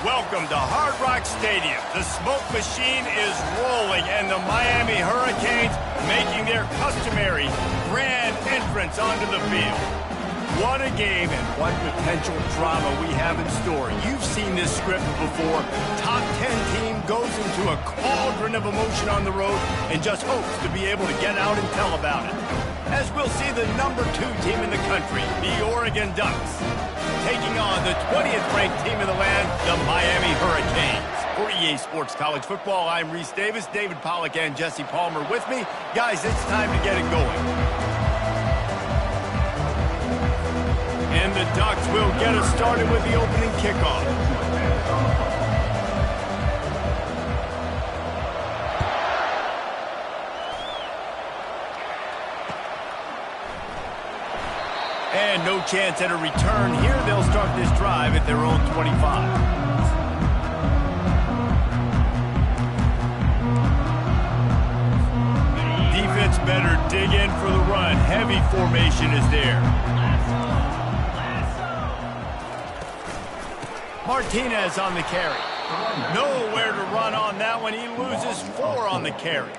Welcome to Hard Rock Stadium. The smoke machine is rolling, and the Miami Hurricanes making their customary grand entrance onto the field. What a game and what potential drama we have in store. You've seen this script before. Top 10 team goes into a cauldron of emotion on the road and just hopes to be able to get out and tell about it. As we'll see the number 2 team in the country, the Oregon Ducks, taking on the 20th ranked team in the land, the Miami Hurricanes. For EA Sports College Football, I'm Reese Davis, David Pollack and Jesse Palmer with me. Guys, it's time to get it going. And the Ducks will get us started with the opening kickoff. And no chance at a return here. They'll start this drive at their own 25. Defense better dig in for the run. Heavy formation is there. Martinez on the carry. Nowhere to run on that one. He loses 4 on the carry.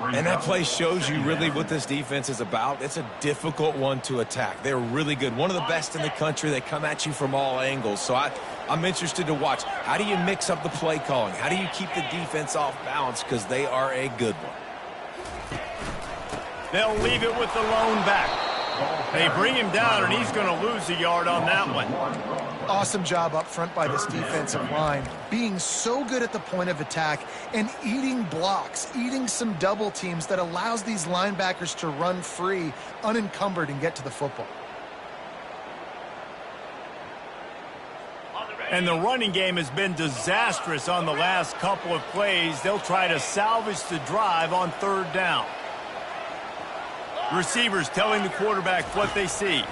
And that play shows you really what this defense is about. It's a difficult one to attack. They're really good. One of the best in the country. They come at you from all angles. So I'm interested to watch. How do you mix up the play calling? How do you keep the defense off balance? Because they are a good one. They'll leave it with the lone back. They bring him down, and he's going to lose a yard on that one. Awesome job up front by this defensive line, being so good at the point of attack and eating blocks, eating some double teams that allows these linebackers to run free, unencumbered, and get to the football. And the running game has been disastrous on the last couple of plays. They'll try to salvage the drive on 3rd down. Receivers telling the quarterback what they see.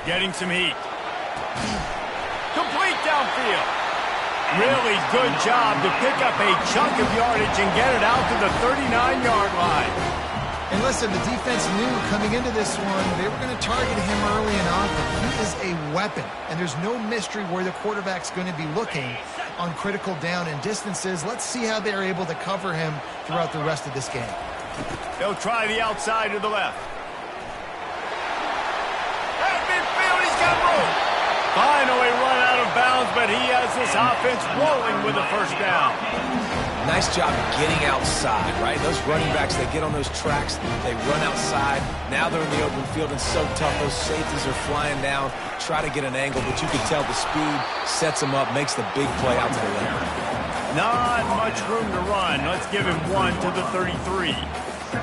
Getting some heat. Complete downfield. Really good job to pick up a chunk of yardage and get it out to the 39-yard line. And listen, the defense knew coming into this one, they were going to target him early and often. He is a weapon, and there's no mystery where the quarterback's going to be looking on critical down and distances. Let's see how they're able to cover him throughout the rest of this game. They'll try the outside to the left. At midfield, he's got room. Finally run out of bounds, but he has this offense rolling with a 1st down. Nice job getting outside, right? Those running backs, they get on those tracks, they run outside. Now they're in the open field and so tough. Those safeties are flying down, try to get an angle, but you can tell the speed sets them up, makes the big play out to the left. Not much room to run. Let's give him 1 to the 33.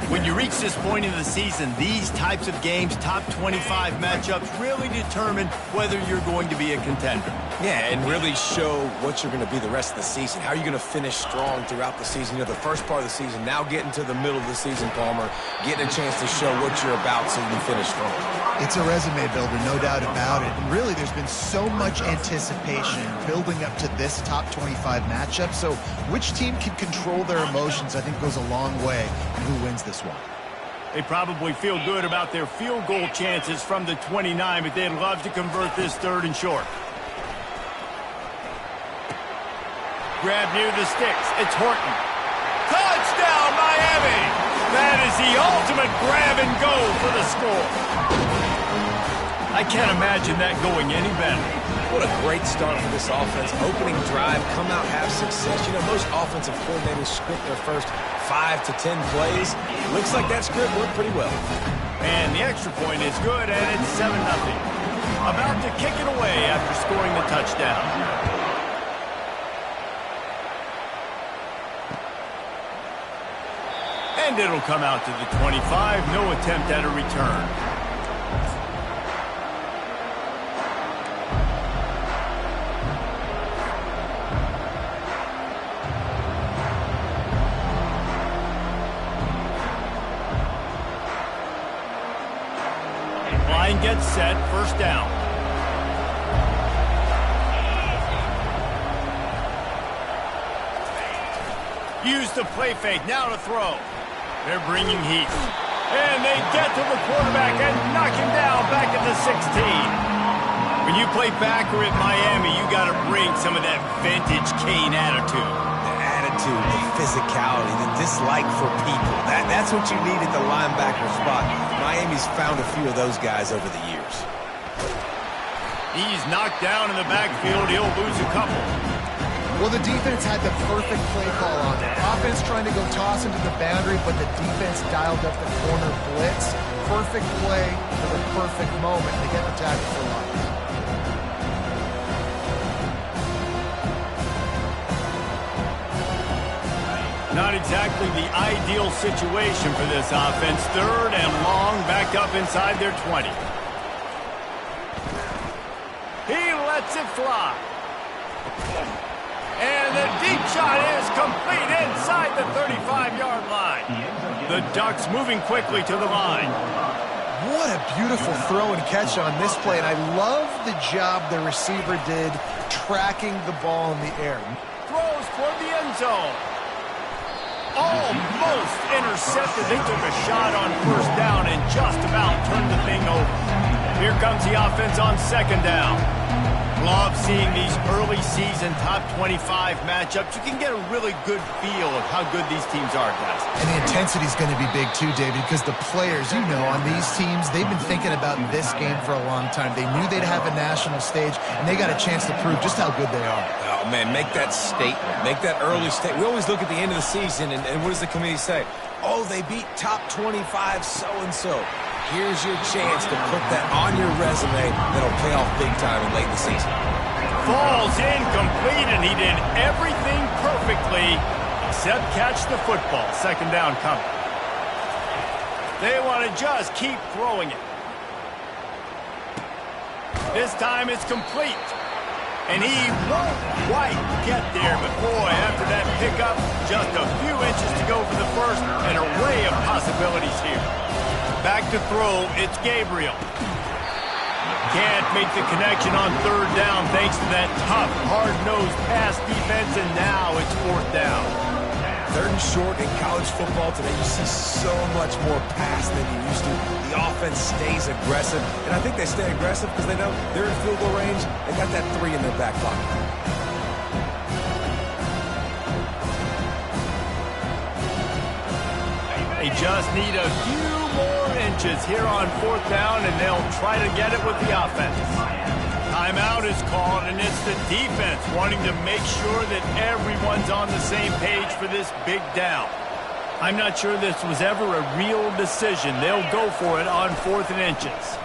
When you reach this point in the season, these types of games, top 25 matchups, really determine whether you're going to be a contender. Yeah, and really show what you're going to be the rest of the season. How are you going to finish strong throughout the season? You know, the first part of the season, now getting to the middle of the season, Palmer, getting a chance to show what you're about so you can finish strong. It's a resume builder, no doubt about it. And really, there's been so much anticipation building up to this top 25 matchup. So which team can control their emotions, I think, goes a long way in who wins this one. They probably feel good about their field goal chances from the 29, but they'd love to convert this 3rd and short. Grab near the sticks. It's Horton. Touchdown, Miami! That is the ultimate grab and go for the score. I can't imagine that going any better. What a great start for this offense. Opening drive, come out, have success. You know, most offensive coordinators script their first 5 to 10 plays. Looks like that script worked pretty well. And the extra point is good, and it's 7-0. About to kick it away after scoring the touchdown. And it'll come out to the 25. No attempt at a return. Line gets set. 1st down. Use the play fake. Now to throw. They're bringing heat. And they get to the quarterback and knock him down back at the 16. When you play backer at Miami, you got to bring some of that vintage Kane attitude. The attitude, the physicality, the dislike for people. That's what you need at the linebacker spot. Miami's found a few of those guys over the years. He's knocked down in the backfield. He'll lose a couple. Well, the defense had the perfect play call on it. Offense trying to go toss into the boundary, but the defense dialed up the corner blitz. Perfect play for the perfect moment to get the tackle for loss. Not exactly the ideal situation for this offense. 3rd and long, back up inside their 20. He lets it fly. And the deep shot is complete inside the 35-yard line. The Ducks moving quickly to the line. What a beautiful throw and catch on this play, and I love the job the receiver did tracking the ball in the air. Throws toward the end zone. Almost intercepted. They took a shot on 1st down and just about turned the thing over. Here comes the offense on 2nd down. Love seeing these early season top 25 matchups. You can get a really good feel of how good these teams are, guys. And the intensity is going to be big too, David, because the players, you know, on these teams, they've been thinking about this game for a long time. They knew they'd have a national stage, and they got a chance to prove just how good they are. Oh, man, make that statement. Make that early statement. We always look at the end of the season, and what does the committee say? Oh, they beat top 25 so-and-so. Here's your chance to put that on your resume that'll pay off big time in late in the season. Falls incomplete, and he did everything perfectly except catch the football. 2nd down coming. They want to just keep throwing it. This time it's complete. And he won't quite get there, but boy, after that pickup, just a few inches to go for the first, an array of possibilities here. Back to throw, it's Gabriel. Can't make the connection on 3rd down thanks to that tough, hard-nosed pass defense, and now it's 4th down. 3rd and short in college football today, you see so much more pass than you used to. The offense stays aggressive, and I think they stay aggressive because they know they're in field goal range. They got that 3 in their back pocket. They just need a few more inches here on 4th down, and they'll try to get it with the offense. Timeout is called, and it's the defense wanting to make sure that everyone's on the same page for this big down. I'm not sure this was ever a real decision. They'll go for it on 4th and inches.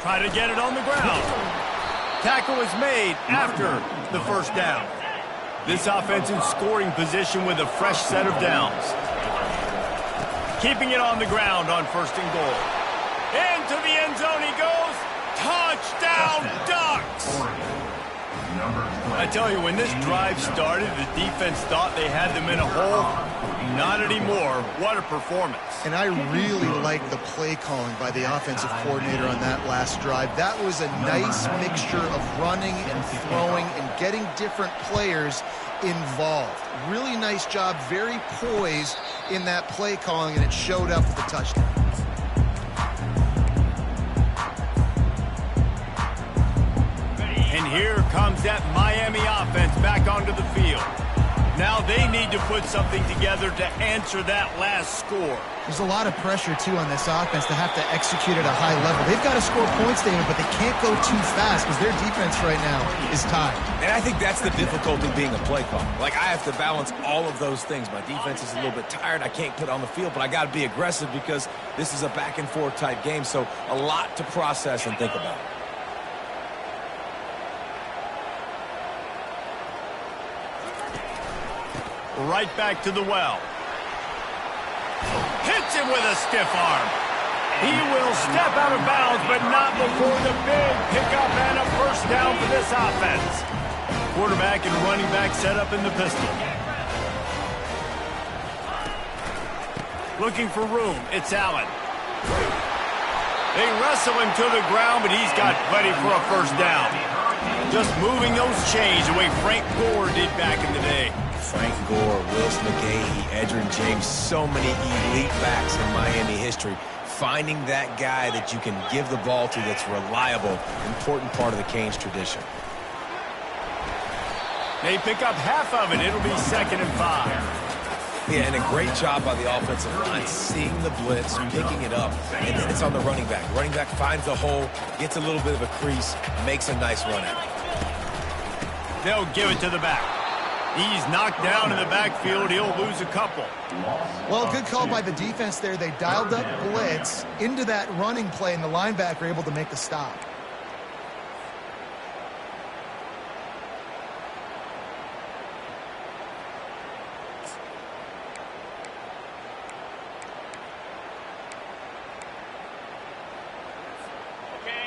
Try to get it on the ground. Tackle is made after the 1st down. This offense in scoring position with a fresh set of downs. Keeping it on the ground on 1st and goal. Into the end zone he goes. Touchdown, Ducks! I tell you, when this drive started, the defense thought they had them in a hole. Not anymore. What a performance. And I really like the play calling by the offensive coordinator on that last drive. That was a nice mixture of running and throwing and getting different players involved. Really nice job, very poised in that play calling, and it showed up with the touchdown. And here comes that Miami offense back onto the field. Now they need to put something together to answer that last score. There's a lot of pressure, too, on this offense to have to execute at a high level. They've got to score points, David, but they can't go too fast because their defense right now is tied. And I think that's the difficulty being a play caller. Like, I have to balance all of those things. My defense is a little bit tired. I can't put it on the field, but I got to be aggressive because this is a back-and-forth type game, so a lot to process and think about. Right back to the well. Hits him with a stiff arm. He will step out of bounds, but not before the big pickup and a 1st down for this offense. Quarterback and running back set up in the pistol. Looking for room. It's Allen. They wrestle him to the ground, but he's got plenty for a 1st down. Just moving those chains the way Frank Gore did back in the day. Frank Gore, Willis McGahee, Edgerrin James, so many elite backs in Miami history. Finding that guy that you can give the ball to that's reliable, important part of the Canes tradition. They pick up half of it. It'll be 2nd and 5. Yeah, and a great job by the offensive line, seeing the blitz, picking it up, and then it's on the running back. Running back finds a hole, gets a little bit of a crease, makes a nice run at it. They'll give it to the back. He's knocked down in the backfield. He'll lose a couple. Well, good call by the defense there. They dialed up blitz into that running play, and the linebacker able to make the stop.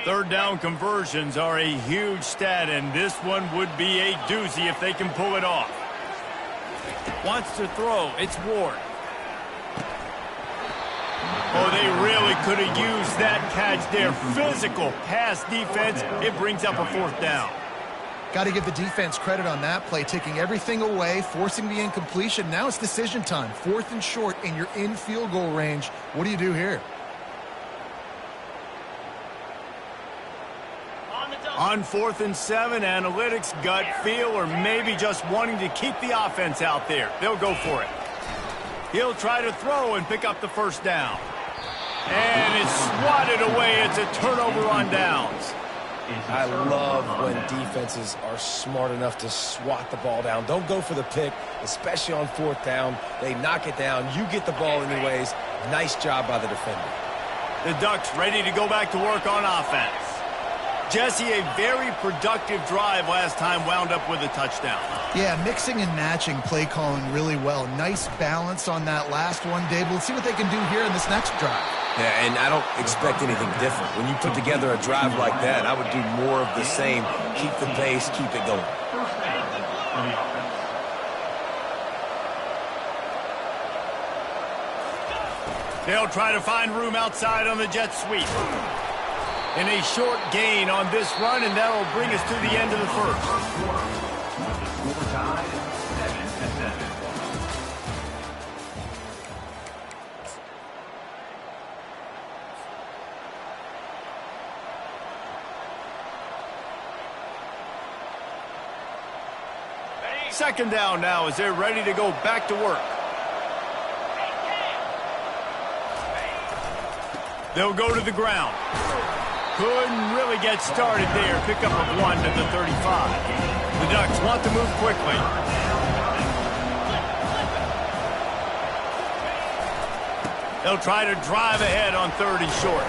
Third down conversions are a huge stat, and this one would be a doozy if they can pull it off. Wants to throw. It's Ward. Oh, they really could have used that catch there. Physical pass defense. It brings up a 4th down. Got to give the defense credit on that play, taking everything away, forcing the incompletion. Now it's decision time. 4th and short, and you're in field goal range. What do you do here? On 4th and 7, analytics, gut feel, or maybe just wanting to keep the offense out there. They'll go for it. He'll try to throw and pick up the 1st down. And it's swatted away. It's a turnover on downs. I love when defenses are smart enough to swat the ball down. Don't go for the pick, especially on 4th down. They knock it down. You get the ball anyways. Nice job by the defender. The Ducks ready to go back to work on offense. Jesse, a very productive drive last time, wound up with a touchdown. Yeah, mixing and matching play calling really well. Nice balance on that last one, Dave. Let's see what they can do here in this next drive. Yeah, and I don't expect anything different. When you put together a drive like that, I would do more of the same. Keep the pace, keep it going. They'll try to find room outside on the jet sweep. And a short gain on this run, and that'll bring us to the end of the 1st. Second down now as they're ready to go back to work. They'll go to the ground. Couldn't really get started there. Pick up of 1 to the 35. The Ducks want to move quickly. They'll try to drive ahead on 3rd and short.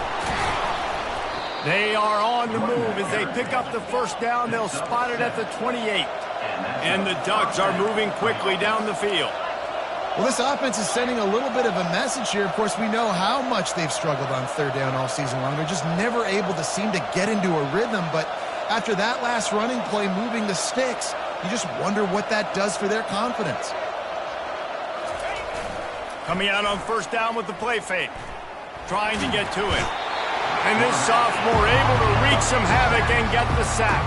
They are on the move as they pick up the 1st down. They'll spot it at the 28. And the Ducks are moving quickly down the field. Well, this offense is sending a little bit of a message here. Of course, we know how much they've struggled on 3rd down all season long. They're just never able to seem to get into a rhythm. But after that last running play, moving the sticks, you just wonder what that does for their confidence. Coming out on 1st down with the play fake. Trying to get to it. And this sophomore able to wreak some havoc and get the sack.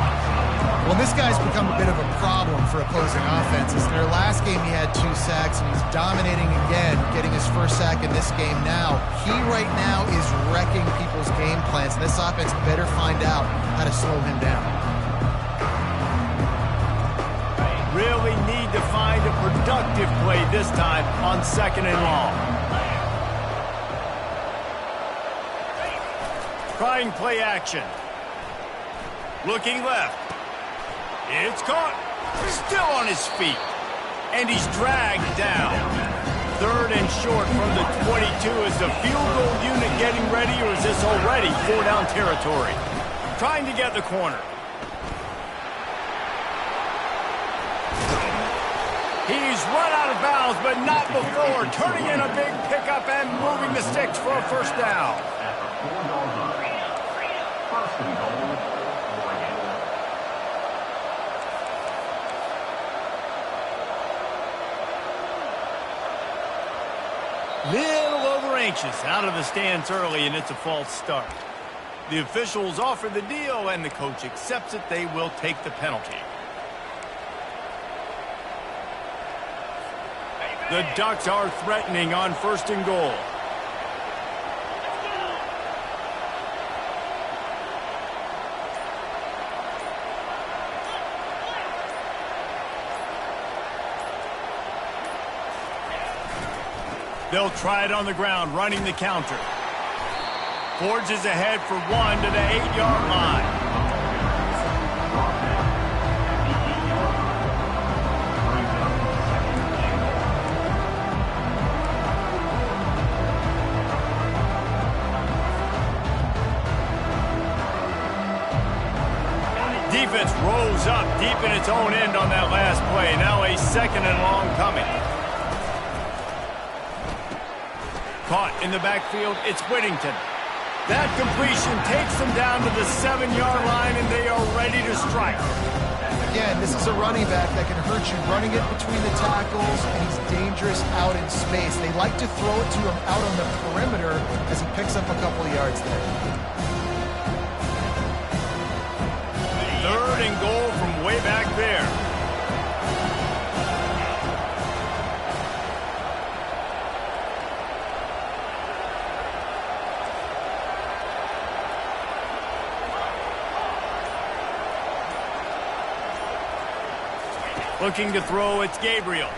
Well, this guy's become a bit of a problem for opposing offenses. In their last game, he had 2 sacks, and he's dominating again, getting his 1st sack in this game now. He right now is wrecking people's game plans, and this offense better find out how to slow him down. Really need to find a productive play this time on 2nd and long. Trying play action. Looking left. It's caught. Still on his feet. And he's dragged down. 3rd and short from the 22. Is the field goal unit getting ready, or is this already 4-down territory? Trying to get the corner. He's run out of bounds, but not before. Turning in a big pickup and moving the sticks for a 1st down. Little over anxious, out of the stands early, and it's a false start. The officials offer the deal, and the coach accepts it. They will take the penalty. The Ducks are threatening on 1st and goal. They'll try it on the ground, running the counter. Forges ahead for one to the 8-yard line. Defense rolls up deep in its own end on that last play. Now a 2nd and long coming. Caught in the backfield, it's Whittington. That completion takes them down to the 7-yard line, and they are ready to strike. Again, this is a running back that can hurt you running it between the tackles, and he's dangerous out in space. They like to throw it to him out on the perimeter as he picks up a couple of yards there. 3rd and goal from way back there. Looking to throw, it's Gabriel.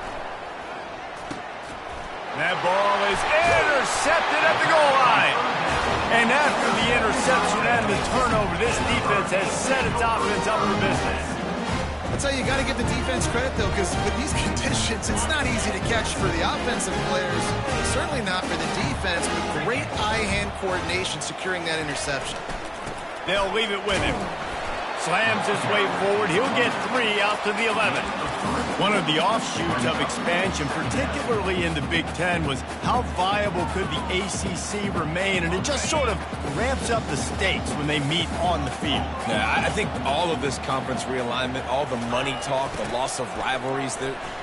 That ball is intercepted at the goal line. And after the interception and the turnover, this defense has set its offense up for business. I'll tell you, you got to give the defense credit, though, because with these conditions, it's not easy to catch for the offensive players. Certainly not for the defense, but great eye-hand coordination securing that interception. They'll leave it with him. Slams his way forward. He'll get 3 out to the 11. One of the offshoots of expansion, particularly in the Big Ten, was how viable could the ACC remain, and it just sort of ramps up the stakes when they meet on the field. Yeah, I think all of this conference realignment, all the money talk, the loss of rivalries,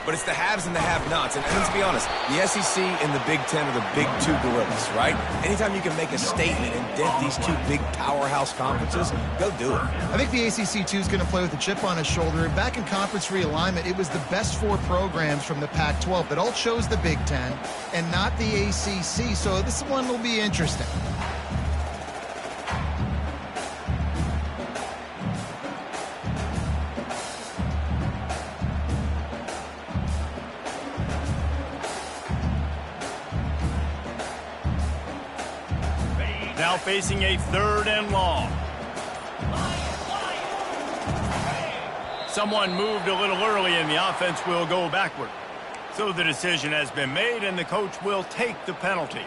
but it's the haves and the have-nots. And let's be honest, the SEC and the Big Ten are the big two gorillas, right? Anytime you can make a statement and dent these two big powerhouse conferences, go do it. I think the ACC, too, is going to play with a chip on his shoulder. And back in conference realignment, it was the best 4 programs from the Pac-12 that all chose the Big Ten and not the ACC. So this one will be interesting. Now facing a 3rd and long. Someone moved a little early, and the offense will go backward. So the decision has been made, and the coach will take the penalty.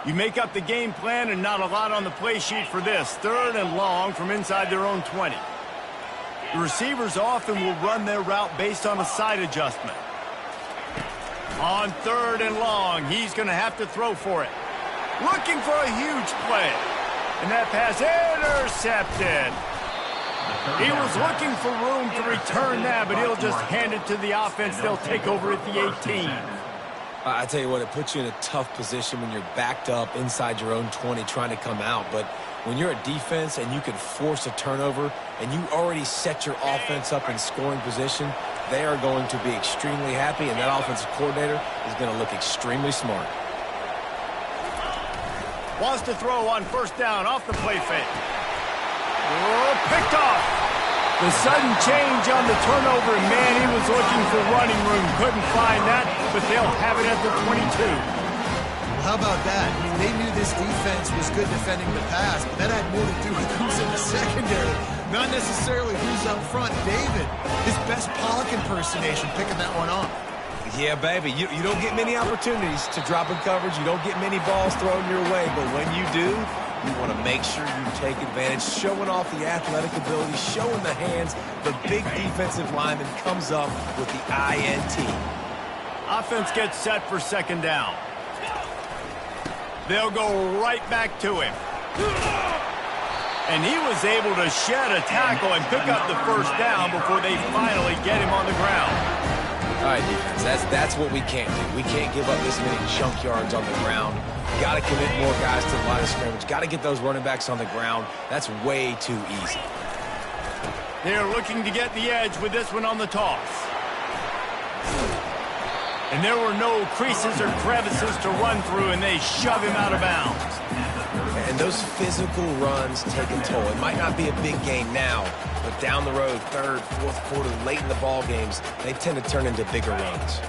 You make up the game plan, and not a lot on the play sheet for this. 3rd and long from inside their own 20. The receivers often will run their route based on a side adjustment. On 3rd and long, he's going to have to throw for it. Looking for a huge play. And that pass intercepted. He was looking for room to return that, but he'll just hand it to the offense. They'll take over at the 18. I tell you what, it puts you in a tough position when you're backed up inside your own 20 trying to come out. But when you're a defense and you can force a turnover and you already set your offense up in scoring position, they are going to be extremely happy, and that offensive coordinator is going to look extremely smart. Wants to throw on 1st down off the play fake. Oh, picked off. The sudden change on the turnover, and man, he was looking for running room. Couldn't find that, but they'll have it at the 22. Well, how about that? I mean, they knew this defense was good defending the pass, but that had more to do with who's in the secondary, not necessarily who's up front. David, his best Pollock impersonation, picking that one off. Yeah, baby, you don't get many opportunities to drop in coverage. You don't get many balls thrown your way, but when you do, you want to make sure you take advantage, showing off the athletic ability, showing the hands. The big defensive lineman comes up with the INT. Offense gets set for 2nd down. They'll go right back to him. And he was able to shed a tackle and pick up the 1st down before they finally get him on the ground. All right, defense, that's what we can't do. We can't give up this many junk yards on the ground. Got to commit more guys to the line of scrimmage. Got to get those running backs on the ground. That's way too easy. They're looking to get the edge with this one on the toss. And there were no creases or crevices to run through, and they shove him out of bounds. And those physical runs take a toll. It might not be a big game now, but down the road, third, fourth quarter, late in the ball games, they tend to turn into bigger runs.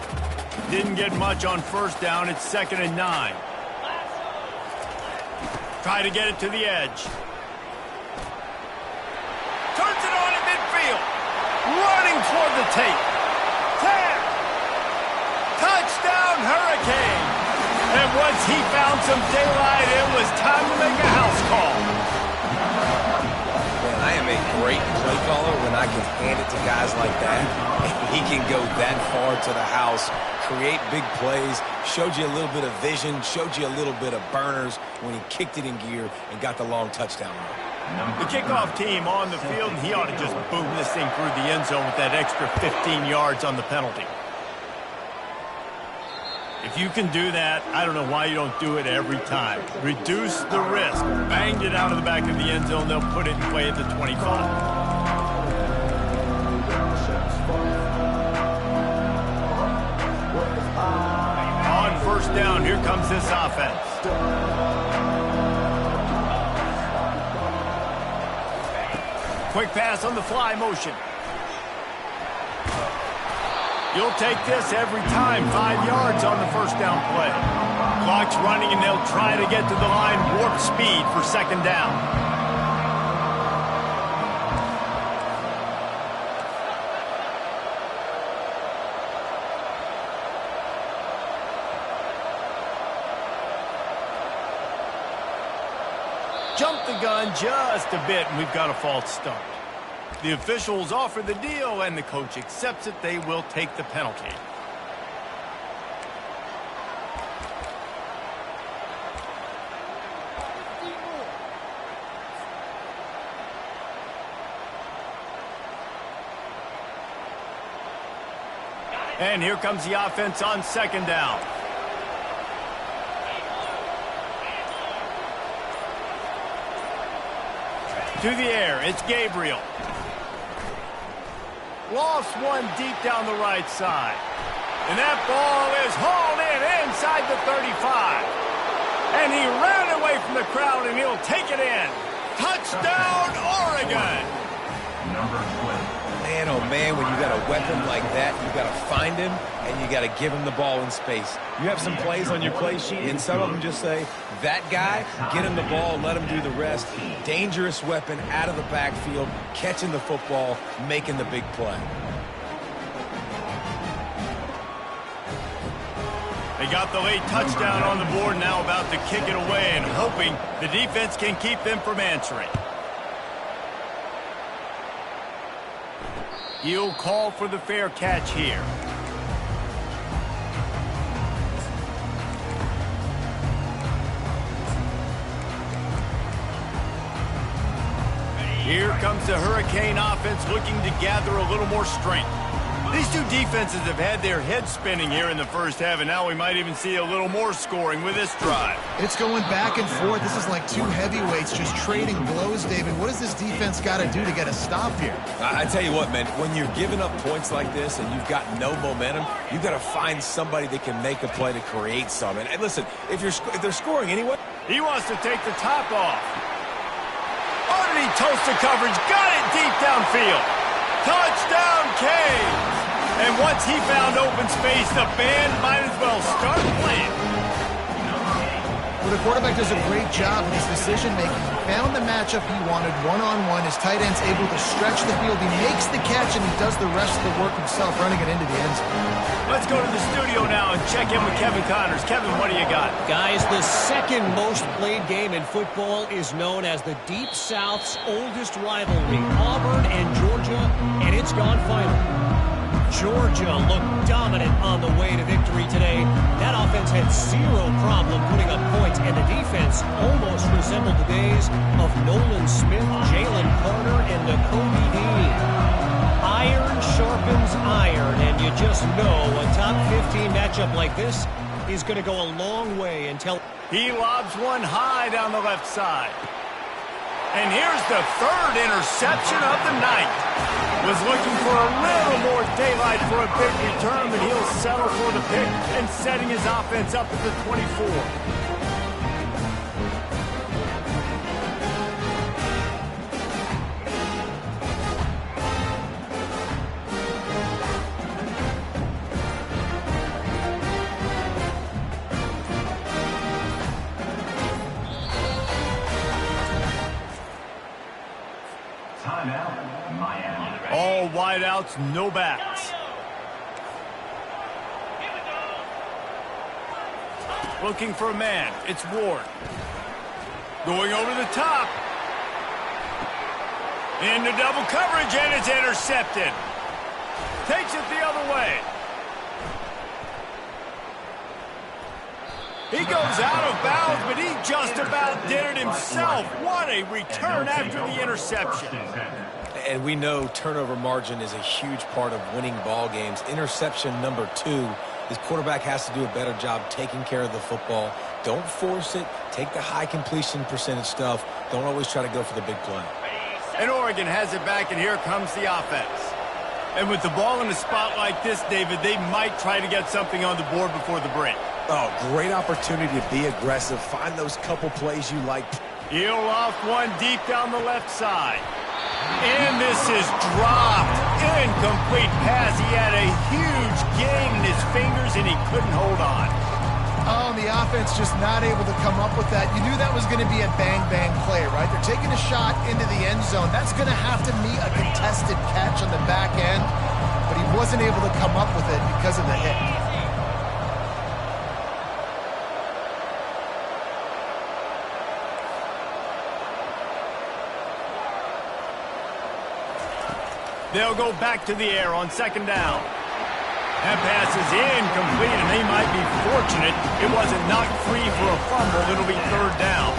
Didn't get much on first down. It's 2nd and 9. Try to get it to the edge. Turns it on in midfield. Running toward the tape. 10. Touchdown, Hurricane. And once he found some daylight, it was time to make a house call. Man, I am a great play caller when I can hand it to guys like that. He can go that far to the house, create big plays, showed you a little bit of vision, showed you a little bit of burners when he kicked it in gear and got the long touchdown run. The kickoff team on the field, and he ought to just boom this thing through the end zone with that extra 15 yards on the penalty. If you can do that, I don't know why you don't do it every time. Reduce the risk. Banged it out of the back of the end zone. They'll put it in play at the 25. On first down, here comes this offense. Quick pass on the fly motion. You'll take this every time. 5 yards on the first down play. Clock's running, and they'll try to get to the line warp speed for 2nd down. Jumped the gun just a bit, and we've got a false start. The officials offer the deal, and the coach accepts it. They will take the penalty. And here comes the offense on 2nd down. To the air, it's Gabriel. Lost one deep down the right side. And that ball is hauled in inside the 35. And he ran away from the crowd, and he'll take it in. Touchdown, Oregon! Man, oh man, when you got a weapon like that, you got to find him, and you got to give him the ball in space. You have some plays on your play sheet, and some of them just say, that guy, get him the ball, let him do the rest. Dangerous weapon out of the backfield, catching the football, making the big play. They got the late touchdown on the board, now about to kick it away and hoping the defense can keep them from answering. He'll call for the fair catch here. Here comes the Hurricane offense looking to gather a little more strength. These two defenses have had their heads spinning here in the first half, and now we might even see a little more scoring with this drive. It's going back and forth. This is like two heavyweights just trading blows, David. What does this defense got to do to get a stop here? I tell you what, man, when you're giving up points like this and you've got no momentum, you've got to find somebody that can make a play to create some. And listen, if they're scoring anyway. He wants to take the top off. Underneath toasted coverage, got it deep downfield. Touchdown, Canes! And once he found open space, the band might as well start playing. Well, the quarterback does a great job with his decision-making. He found the matchup he wanted one-on-one. His tight end's able to stretch the field. He makes the catch, and he does the rest of the work himself, running it into the end zone. Let's go to the studio now and check in with Kevin Connors. Kevin, what do you got? Guys, the second most played game in football is known as the Deep South's oldest rivalry, Auburn and Georgia, and it's gone final. Georgia looked dominant on the way to victory today. That offense had zero problem putting up points, and the defense almost resembled the days of Nolan Smith, Jalen Carter, and Nakobe Dean. Iron sharpens iron, and you just know a top 15 matchup like this is going to go a long way until he lobs one high down the left side. And here's the third interception of the night. Was looking for a little more daylight for a big return, but he'll settle for the pick and setting his offense up at the 24. Timeout, Miami. All wideouts, no backs. Looking for a man. It's Ward. Going over the top. Into double coverage, and it's intercepted. Takes it the other way. He goes out of bounds, but he just about did it himself. What a return after the interception. And we know turnover margin is a huge part of winning ball games. Interception number 2. This quarterback has to do a better job taking care of the football. Don't force it. Take the high completion percentage stuff. Don't always try to go for the big play. And Oregon has it back, and here comes the offense. And with the ball in a spot like this, David, they might try to get something on the board before the break. Oh, great opportunity to be aggressive. Find those couple plays you like. He'll off one deep down the left side. And this is dropped. Incomplete pass. He had a huge gain in his fingers, and he couldn't hold on. Oh, and the offense just not able to come up with that. You knew that was going to be a bang-bang play, right? They're taking a shot into the end zone. That's going to have to meet a contested catch on the back end, but he wasn't able to come up with it because of the hit. They'll go back to the air on second down. That pass is incomplete, and they might be fortunate it wasn't knocked free for a fumble. It'll be third down.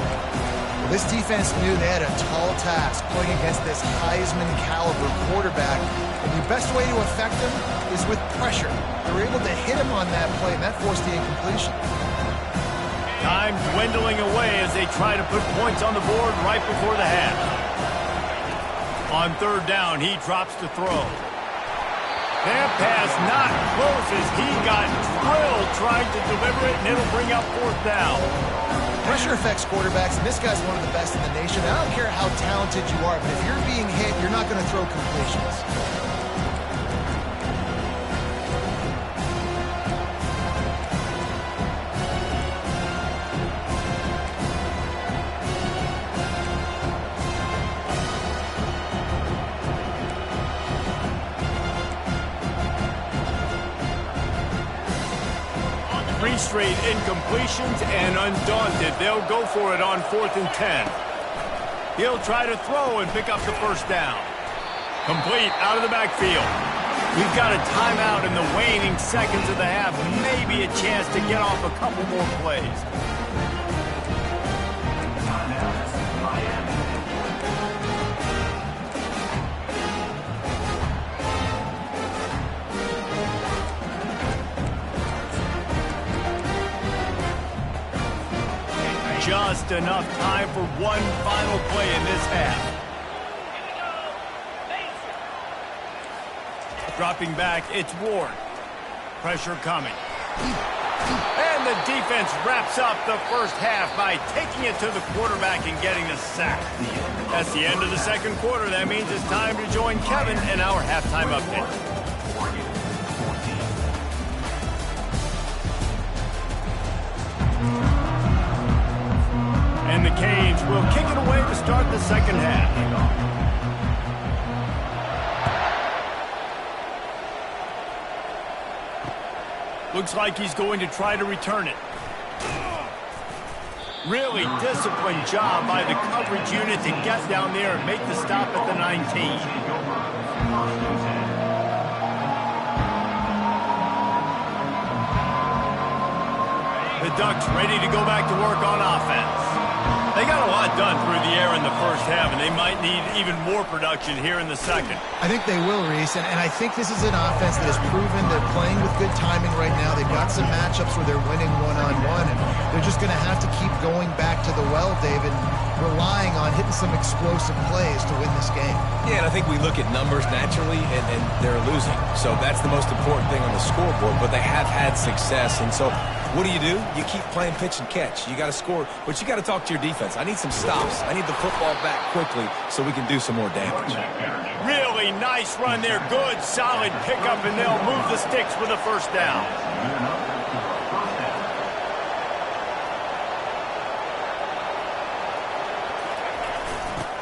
This defense knew they had a tall task playing against this Heisman-caliber quarterback, and the best way to affect him is with pressure. They were able to hit him on that play, and that forced the incompletion. Time dwindling away as they try to put points on the board right before the half. On third down, he drops to throw. That pass not close as he got drilled trying to deliver it, and it'll bring up fourth down. Pressure affects quarterbacks, and this guy's one of the best in the nation. I don't care how talented you are, but if you're being hit, you're not going to throw completions. Three straight incompletions, and undaunted, they'll go for it on 4th and 10. He'll try to throw and pick up the first down. Complete out of the backfield. We've got a timeout in the waning seconds of the half. Maybe a chance to get off a couple more plays. Just enough time for one final play in this half. Dropping back, it's Ward. Pressure coming. And the defense wraps up the first half by taking it to the quarterback and getting a sack. That's the end of the second quarter. That means it's time to join Kevin in our halftime update. And the Canes will kick it away to start the second half. Looks like he's going to try to return it. Really disciplined job by the coverage unit to get down there and make the stop at the 19. The Ducks ready to go back to work on offense. They got a lot done through the air in the first half, and they might need even more production here in the second. I think they will, Reese, and I think this is an offense that has proven they're playing with good timing right now. They've got some matchups where they're winning one-on-one, and they're just going to have to keep going back to the well, David, relying on hitting some explosive plays to win this game. Yeah, and I think we look at numbers naturally, and they're losing. So that's the most important thing on the scoreboard, but they have had success, and so what do? You keep playing pitch and catch. You got to score, but you got to talk to your defense. I need some stops. I need the football back quickly so we can do some more damage. Really nice run there. Good, solid pickup, and they'll move the sticks for the first down.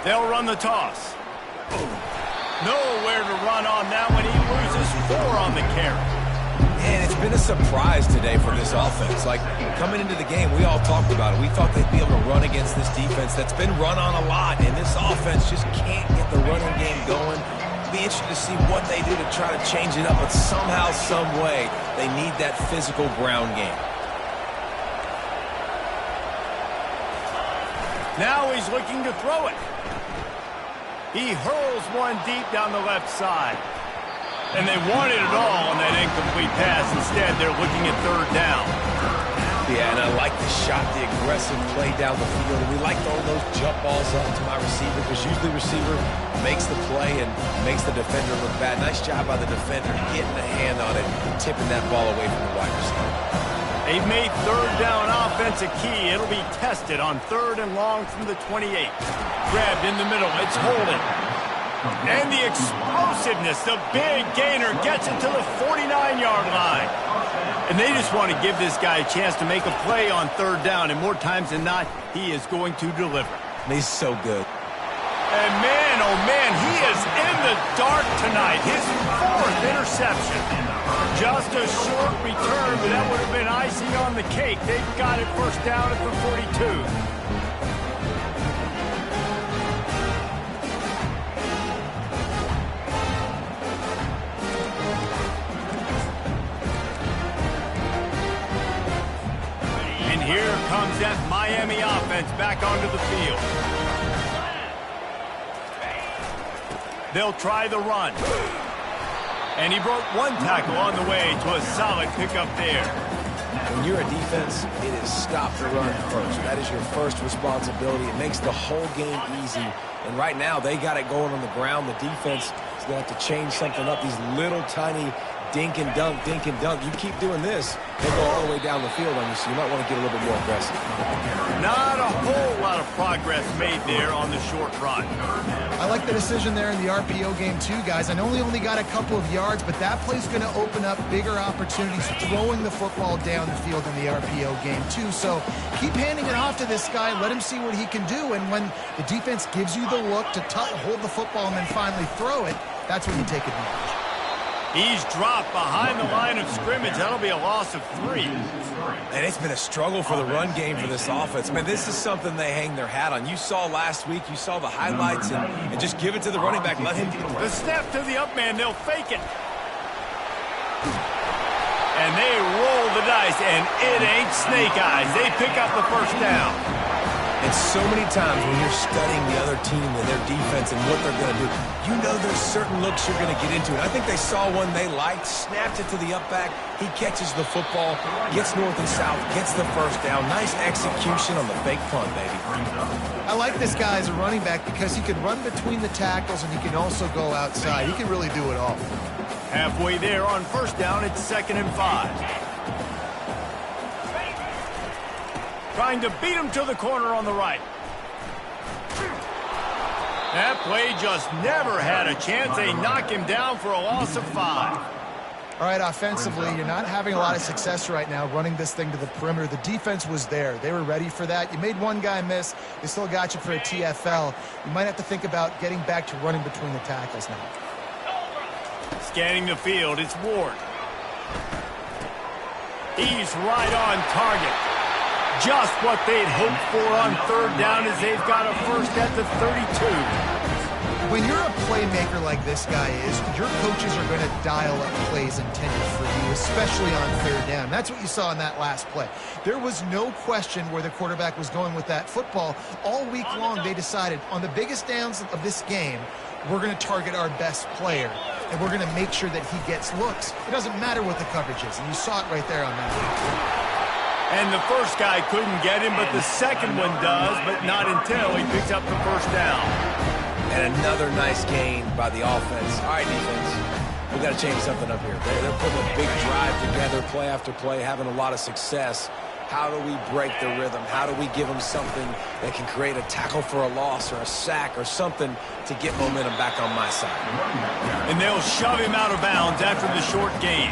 They'll run the toss. Nowhere to run on that one. He loses 4 on the carry. And it's been a surprise today for this offense. Like, coming into the game, we all talked about it. We thought they'd be able to run against this defense that's been run on a lot, and this offense just can't get the running game going. Be interested to see what they do to try to change it up, but somehow, some way, they need that physical ground game. Now he's looking to throw it. He hurls one deep down the left side. And they wanted it all on that incomplete pass. Instead, they're looking at 3rd down. Yeah, and I like the shot, the aggressive play down the field. And we like all those jump balls up to my receiver, because usually the receiver makes the play and makes the defender look bad. Nice job by the defender getting a hand on it and tipping that ball away from the wide receiver. They've made 3rd down offense a key. It'll be tested on 3rd and long from the 28. Grabbed in the middle. It's holding. And the explosiveness, the big gainer gets it to the 49-yard line. And they just want to give this guy a chance to make a play on 3rd down. And more times than not, he is going to deliver. He's so good. And man, oh man, he is in the dark tonight. His 4th interception. Just a short return, but that would have been icing on the cake. They've got it 1st down at the 42. And here comes that Miami offense back onto the field. They'll try the run. And he broke 1 tackle on the way to a solid pickup there. When you're a defense, it is stop the run first. That is your first responsibility. It makes the whole game easy. And right now, they got it going on the ground. The defense is going to have to change something up. These little tiny dink and dunk, dink and dunk. You keep doing this, they'll go all the way down the field on you, so you might want to get a little bit more aggressive. Not a whole lot of progress made there on the short run. I like the decision there in the RPO game too, guys. I know he only got a couple of yards, but that play's going to open up bigger opportunities throwing the football down the field in the RPO game too. So keep handing it off to this guy. Let him see what he can do. And when the defense gives you the look to hold the football and then finally throw it, that's when you take advantage. He's dropped behind the line of scrimmage. That'll be a loss of 3. And it's been a struggle for the run game for this offense. Man, this is something they hang their hat on. You saw last week, you saw the highlights, and just give it to the running back. Let him get the snap to the up man. They'll fake it. And they roll the dice, and it ain't snake eyes. They pick up the 1st down. And so many times when you're studying the other team and their defense and what they're going to do, you know there's certain looks you're going to get into. And I think they saw one they liked, snapped it to the up back. He catches the football, gets north and south, gets the 1st down. Nice execution on the fake punt, baby. I like this guy as a running back because he can run between the tackles and he can also go outside. He can really do it all. Halfway there on 1st down, it's 2nd and 5. Trying to beat him to the corner on the right. That play just never had a chance. They knock him down for a loss of 5. All right, offensively, you're not having a lot of success right now running this thing to the perimeter. The defense was there. They were ready for that. You made one guy miss. They still got you for a TFL. You might have to think about getting back to running between the tackles now. Scanning the field, it's Ward. He's right on target. Just what they'd hoped for on 3rd down as they've got a 1st at the 32. When you're a playmaker like this guy is, your coaches are going to dial up plays intended for you, especially on 3rd down. That's what you saw in that last play. There was no question where the quarterback was going with that football. All week long, they decided on the biggest downs of this game, we're going to target our best player, and we're going to make sure that he gets looks. It doesn't matter what the coverage is, and you saw it right there on that one. And the first guy couldn't get him, but the second one does, but not until he picks up the 1st down. And another nice gain by the offense. All right, defense, we got to change something up here. They're putting a big drive together, play after play, having a lot of success. How do we break the rhythm? How do we give them something that can create a tackle for a loss or a sack or something to get momentum back on my side? And they'll shove him out of bounds after the short gain.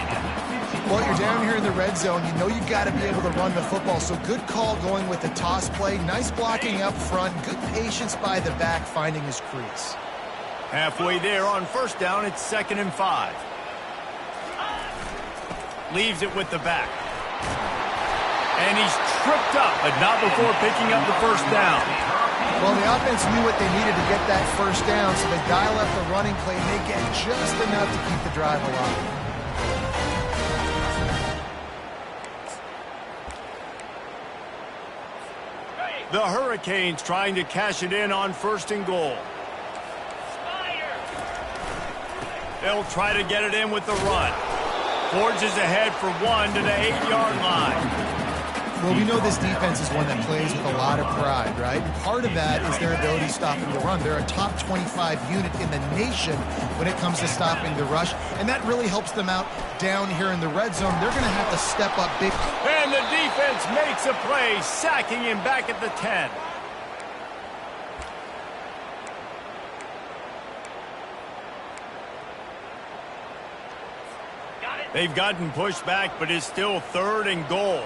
Well, you're down here in the red zone. You know you've got to be able to run the football. So good call going with the toss play. Nice blocking up front. Good patience by the back finding his crease. Halfway there on first down, it's 2nd and 5. Leaves it with the back. And he's tripped up, but not before picking up the first down. Well, the offense knew what they needed to get that first down, so they dial up the running play, and they get just enough to keep the drive alive. The Hurricanes trying to cash it in on 1st and goal. They'll try to get it in with the run. Forges ahead for 1 to the 8-yard line. Well, we know this defense is one that plays with a lot of pride, right? Part of that is their ability stopping the run. They're a top 25 unit in the nation when it comes to stopping the rush, and that really helps them out down here in the red zone. They're going to have to step up big. And the defense makes a play, sacking him back at the 10. They've gotten pushed back, but it's still 3rd and goal.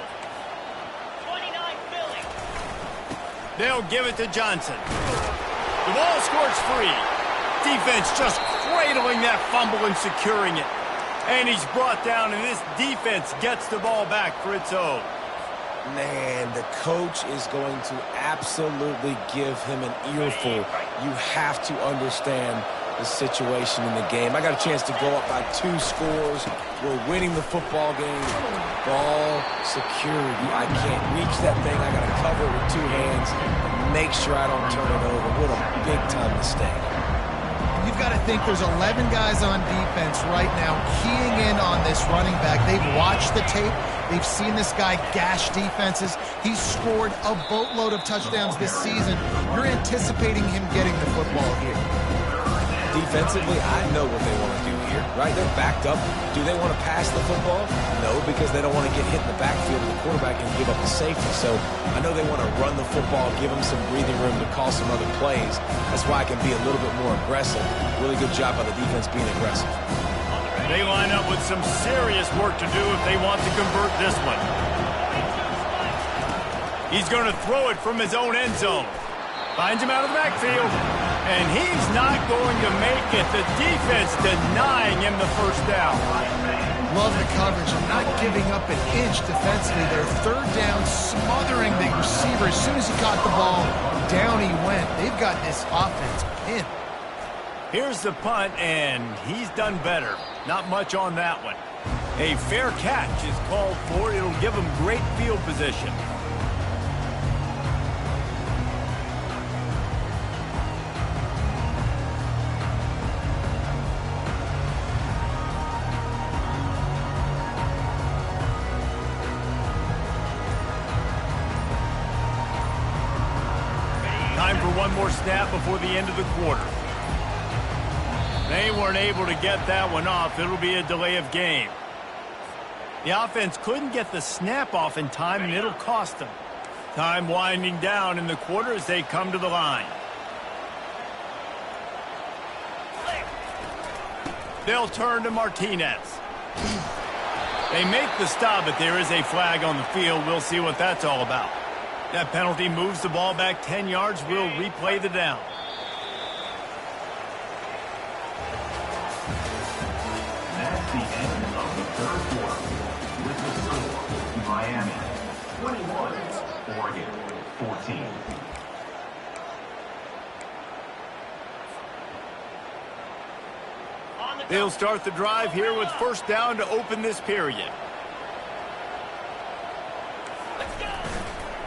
They'll give it to Johnson. The ball squirts free. Defense just cradling that fumble and securing it. And he's brought down, and this defense gets the ball back for its own. Man, the coach is going to absolutely give him an earful. You have to understand the situation in the game. I got a chance to go up by 2 scores. We're winning the football game. Ball security. I can't reach that thing. I got to cover it with 2 hands and make sure I don't turn it over. What a big-time mistake. You've got to think there's 11 guys on defense right now keying in on this running back. They've watched the tape. They've seen this guy gash defenses. He's scored a boatload of touchdowns this season. You're anticipating him getting the football here. Defensively, I know what they want to do here, right? They're backed up. Do they want to pass the football? No, because they don't want to get hit in the backfield of the quarterback and give up the safety. So I know they want to run the football, give them some breathing room to call some other plays. That's why I can be a little bit more aggressive. Really good job by the defense being aggressive. They line up with some serious work to do if they want to convert this one. He's going to throw it from his own end zone. Finds him out of the backfield. And he's not going to make it. The defense denying him the first down. Love the coverage and not giving up an inch defensively. Their 3rd down, smothering the receiver. As soon as he caught the ball, down he went. They've got this offense pinned. Here's the punt, and he's done better. Not much on that one. A fair catch is called for. It'll give him great field position. Time for one more snap before the end of the quarter. They weren't able to get that one off. It'll be a delay of game. The offense couldn't get the snap off in time, and it'll cost them. Time winding down in the quarter as they come to the line. They'll turn to Martinez. They make the stop, but there is a flag on the field. We'll see what that's all about. That penalty moves the ball back 10 yards. We'll replay the down. That's the end of the 3rd quarter. With the score, Miami 21, Oregon 14. They'll start the drive here with first down to open this period.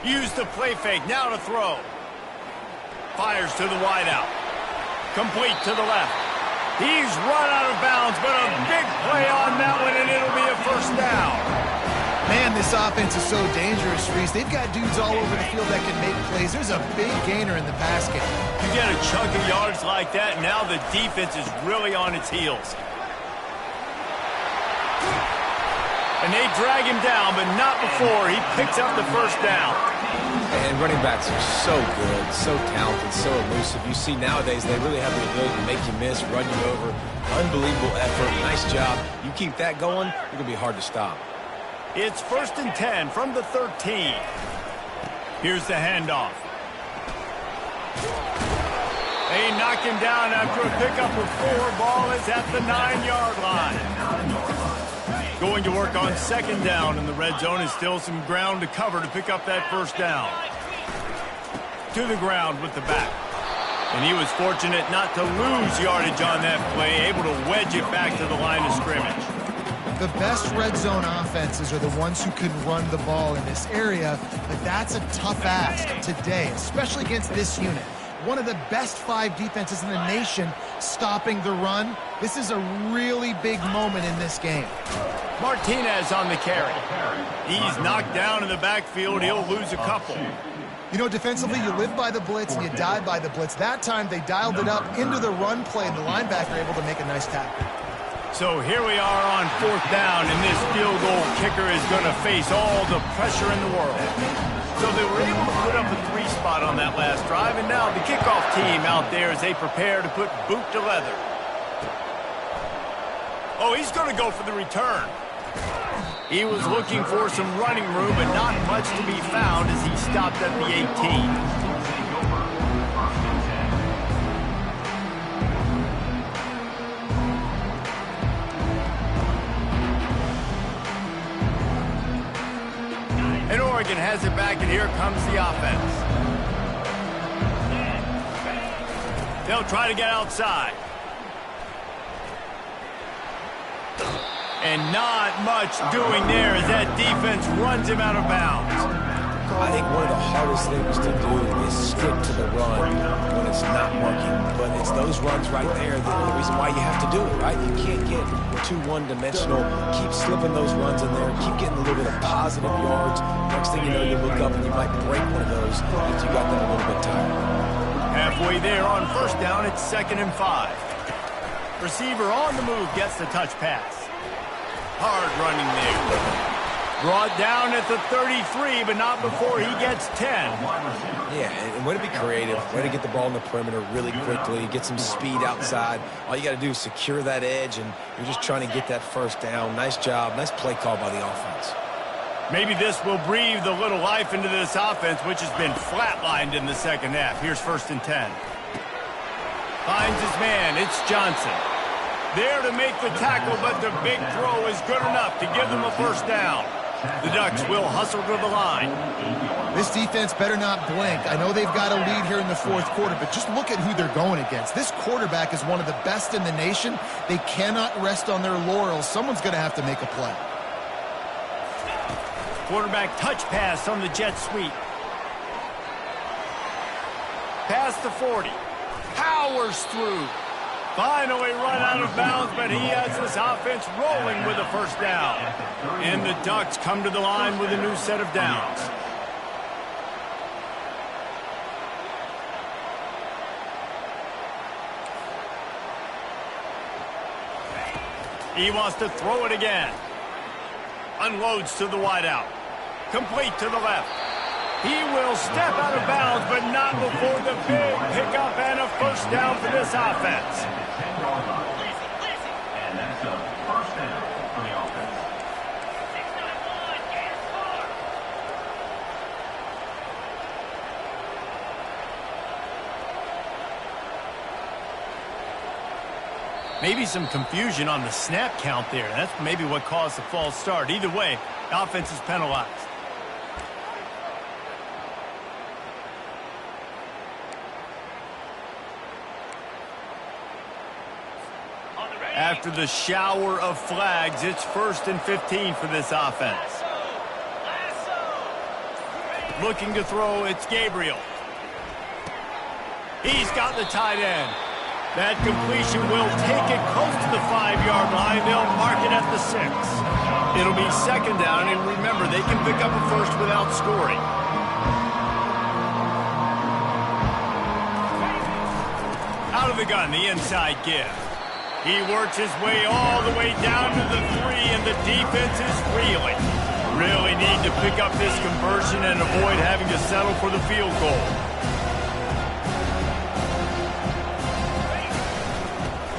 Use the play fake, now to throw. Fires to the wideout. Complete to the left. He's run out of bounds, but a big play on that one, and it'll be a first down. Man, this offense is so dangerous, Reese. They've got dudes all over the field that can make plays. There's a big gainer in the pass game. You get a chunk of yards like that, now the defense is really on its heels. And they drag him down, but not before he picks up the first down. And running backs are so good, so talented, so elusive. You see nowadays they really have the ability to make you miss, run you over. Unbelievable effort. Nice job. You keep that going, you're going to be hard to stop. It's 1st and 10 from the 13. Here's the handoff. They knock him down after a pickup of 4. Ball is at the 9-yard line. Going to work on 2nd down, and the red zone is still some ground to cover to pick up that 1st down. To the ground with the back. And he was fortunate not to lose yardage on that play, able to wedge it back to the line of scrimmage. The best red zone offenses are the ones who can run the ball in this area, but that's a tough ask today, especially against this unit. One of the best 5 defenses in the nation stopping the run. This is a really big moment in this game. Martinez on the carry. He's knocked down in the backfield. He'll lose a couple. You know, defensively, you live by the blitz and you die by the blitz. That time, they dialed it up into the run play, and the linebacker able to make a nice tackle. So here we are on 4th down, and this field goal kicker is going to face all the pressure in the world. So they were able to put up a 3 spot on that last drive, and now the kickoff team out there as they prepare to put boot to leather. Oh, he's going to go for the return. He was looking for some running room, but not much to be found as he stopped at the 18. And Oregon has it back, and here comes the offense. They'll try to get outside. And not much doing there as that defense runs him out of bounds. I think one of the hardest things to do is stick to the run when it's not working. But it's those runs right there that are the reason why you have to do it, right? You can't get too one-dimensional. Keep slipping those runs in there. Keep getting a little bit of positive yards. Next thing you know, you look up and you might break one of those if you got them a little bit tired. Halfway there on 1st down, it's 2nd and 5. Receiver on the move gets the touch pass. Hard running there. Brought down at the 33, but not before he gets 10. Yeah, and way to be creative, way to get the ball in the perimeter really quickly, get some speed outside. All you got to do is secure that edge, and you're just trying to get that 1st down. Nice job, nice play call by the offense. Maybe this will breathe a little life into this offense, which has been flatlined in the 2nd half. Here's 1st and 10. Finds his man, it's Johnson. There to make the tackle, but the big throw is good enough to give them a 1st down. The Ducks will hustle to the line. This defense better not blink. I know they've got a lead here in the 4th quarter, but just look at who they're going against. This quarterback is one of the best in the nation. They cannot rest on their laurels. Someone's going to have to make a play. Quarterback touch pass on the jet sweep. Past the 40. Powers through. Finally run out of bounds, but he has this offense rolling with a 1st down. And the Ducks come to the line with a new set of downs. He wants to throw it again. Unloads to the wideout. Complete to the left. He will step out of bounds, but not before the big pickup and a 1st down for this offense. And that's a 1st down for the offense. Maybe some confusion on the snap count there. That's maybe what caused the false start. Either way, the offense is penalized. After the shower of flags, it's 1st and 15 for this offense. Looking to throw, it's Gabriel. He's got the tight end. That completion will take it close to the 5-yard line. They'll mark it at the 6. It'll be 2nd down, and remember, they can pick up a 1st without scoring. Out of the gun, the inside give. He works his way all the way down to the 3, and the defense is reeling. Really need to pick up this conversion and avoid having to settle for the field goal.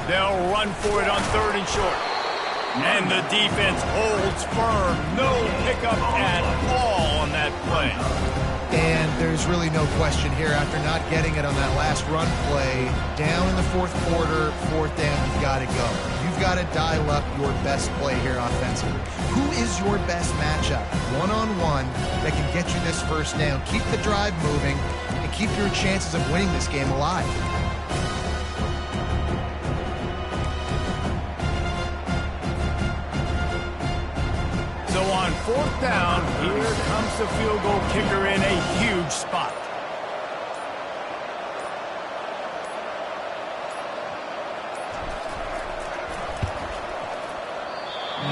They'll run for it on 3rd and short. And the defense holds firm. No pickup at all on that play. And there's really no question here, after not getting it on that last run play, down in the fourth quarter, fourth down, you've got to go. You've got to dial up your best play here offensively. Who is your best matchup, one-on-one, that can get you this first down? Keep the drive moving and keep your chances of winning this game alive. So on fourth down, here comes the field goal kicker in a huge spot.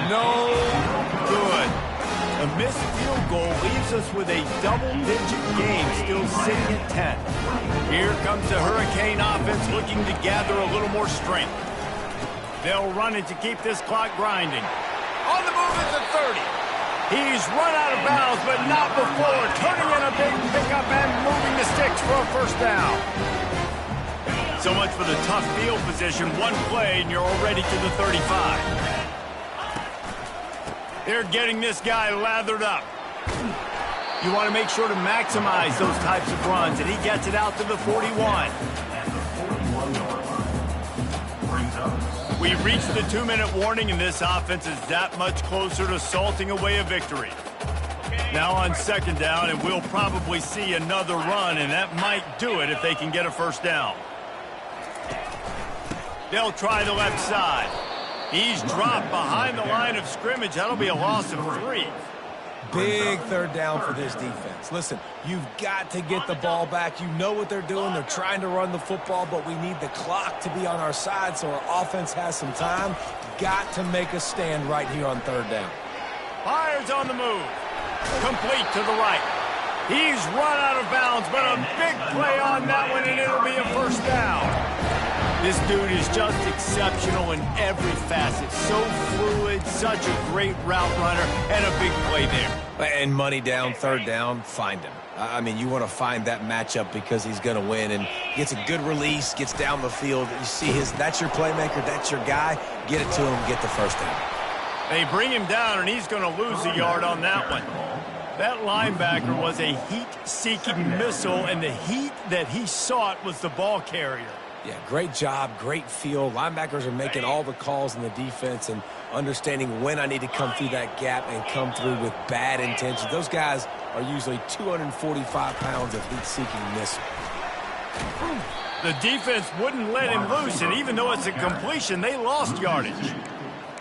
No good. A missed field goal leaves us with a double-digit game still sitting at 10. Here comes the Hurricane offense looking to gather a little more strength. They'll run it to keep this clock grinding. On the move is the 30. He's run out of bounds, but not before turning in a big pickup and moving the sticks for a first down. So much for the tough field position. One play, and you're already to the 35. They're getting this guy lathered up. You want to make sure to maximize those types of runs, and he gets it out to the 41. We reached the 2-minute warning, and this offense is that much closer to salting away a victory. Now on second down, and we'll probably see another run, and that might do it if they can get a first down. They'll try the left side. He's dropped behind the line of scrimmage. That'll be a loss of 3. Big third down for this defense. Listen, you've got to get the ball back. You know what they're doing. They're trying to run the football, but we need the clock to be on our side so our offense has some time. Got to make a stand right here on third down. Fires on the move. Complete to the right. He's run out of bounds, but a big play on that one, and it'll be a first down. This dude is just exceptional in every facet. So fluid, such a great route runner, and a big play there. And money down, third down, find him. I mean, you want to find that matchup because he's going to win, and gets a good release, gets down the field. You see that's your playmaker, that's your guy. Get it to him, get the first down. They bring him down, and he's going to lose a yard on that one. That linebacker was a heat-seeking missile, and the heat that he sought was the ball carrier. Yeah, great job, great feel. Linebackers are making all the calls in the defense and understanding when I need to come through that gap and come through with bad intentions. Those guys are usually 245 pounds of heat-seeking missile. The defense wouldn't let him loose, and even though it's a completion, they lost yardage.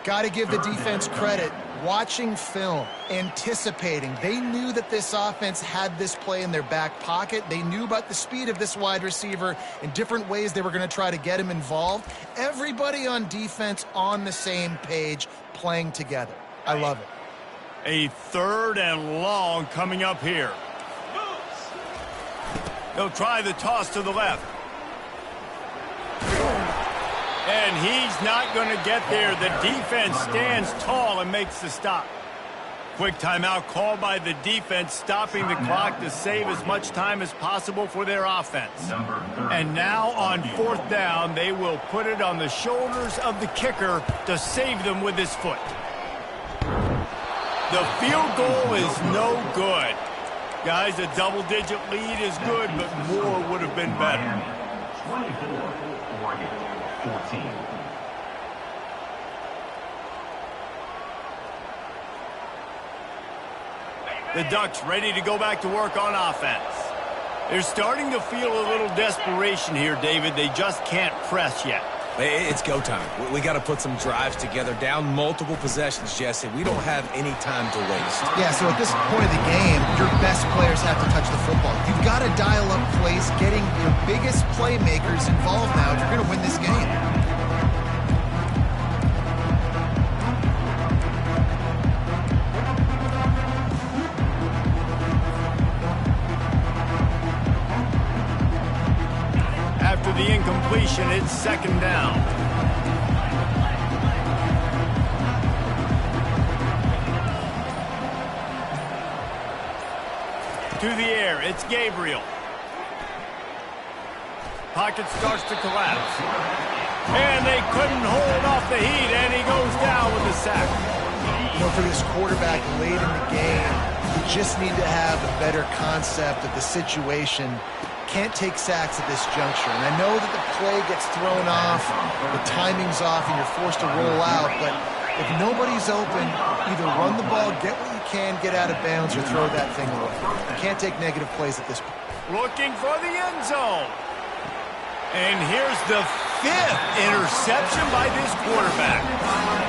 Got to give the defense credit. Watching film, anticipating. They knew that this offense had this play in their back pocket. They knew about the speed of this wide receiver in different ways they were going to try to get him involved. Everybody on defense on the same page, playing together. I love it. A third and long coming up here. They'll try the toss to the left. And he's not going to get there. The defense stands tall and makes the stop. Quick timeout called by the defense, stopping the clock to save as much time as possible for their offense. And now on fourth down, they will put it on the shoulders of the kicker to save them with his foot. The field goal is no good. Guys, a double-digit lead is good, but more would have been better. 24, Oregon 14. The Ducks ready to go back to work on offense. They're starting to feel a little desperation here, David. They just can't press yet. It's go time. We got to put some drives together, down multiple possessions, Jesse. We don't have any time to waste. Yeah, so at this point of the game, your best players have to touch the football. You've got to dial up plays, getting your biggest playmakers involved now if you're going to win this game. After the incompletion, it's second down. To the air, it's Gabriel. Pocket starts to collapse. And they couldn't hold off the heat, and he goes down with a sack. You know, for this quarterback late in the game, just need to have a better concept of the situation. Can't take sacks at this juncture. And I know that the play gets thrown off, the timing's off, and you're forced to roll out. But if nobody's open, either run the ball, get what you can, get out of bounds, or throw that thing away. You can't take negative plays at this point. Looking for the end zone. And here's the 5th interception by this quarterback.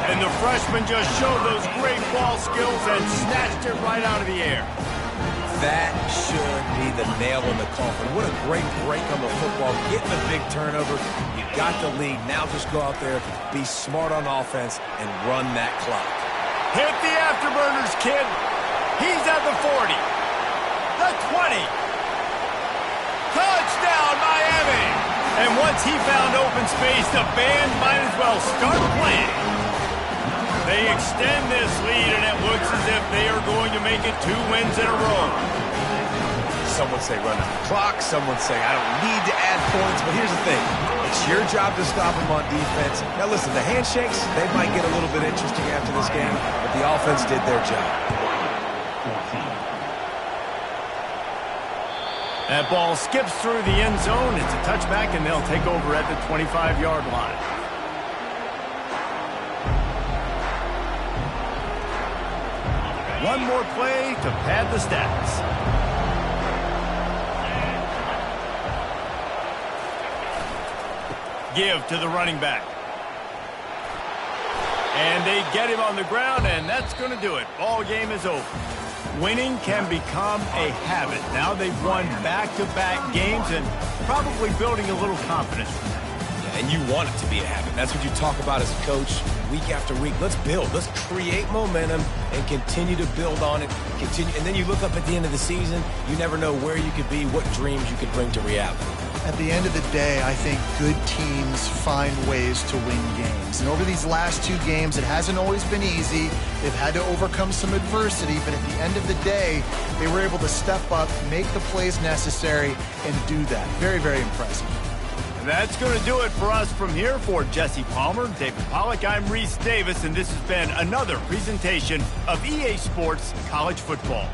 And the freshman just showed those great ball skills and snatched it right out of the air. That should be the nail in the coffin. What a great break on the football. Getting a big turnover. You got the lead. Now just go out there, be smart on offense, and run that clock. Hit the afterburners, kid. He's at the 40. The 20. Touchdown, Miami. And once he found open space, the band might as well start playing. They extend this lead, and it looks as if they are going to make it 2 wins in a row. Some would say run out the clock. Some would say I don't need to add points. But here's the thing. It's your job to stop them on defense. Now, listen, the handshakes, they might get a little bit interesting after this game, but the offense did their job. That ball skips through the end zone. It's a touchback, and they'll take over at the 25-yard line. One more play to pad the stats. Give to the running back. And they get him on the ground, and that's going to do it. Ball game is over. Winning can become a habit. Now they've won back-to-back games and probably building a little confidence. Yeah, and you want it to be a habit. That's what you talk about as a coach week after week. Let's build. Let's create momentum and continue to build on it. And then you look up at the end of the season, you never know where you could be, what dreams you could bring to reality. At the end of the day, I think good teams find ways to win games. And over these last 2 games, it hasn't always been easy. They've had to overcome some adversity, but at the end of the day, they were able to step up, make the plays necessary, and do that. Very, very impressive. That's going to do it for us from here. For Jesse Palmer, David Pollack, I'm Reese Davis, and this has been another presentation of EA Sports College Football.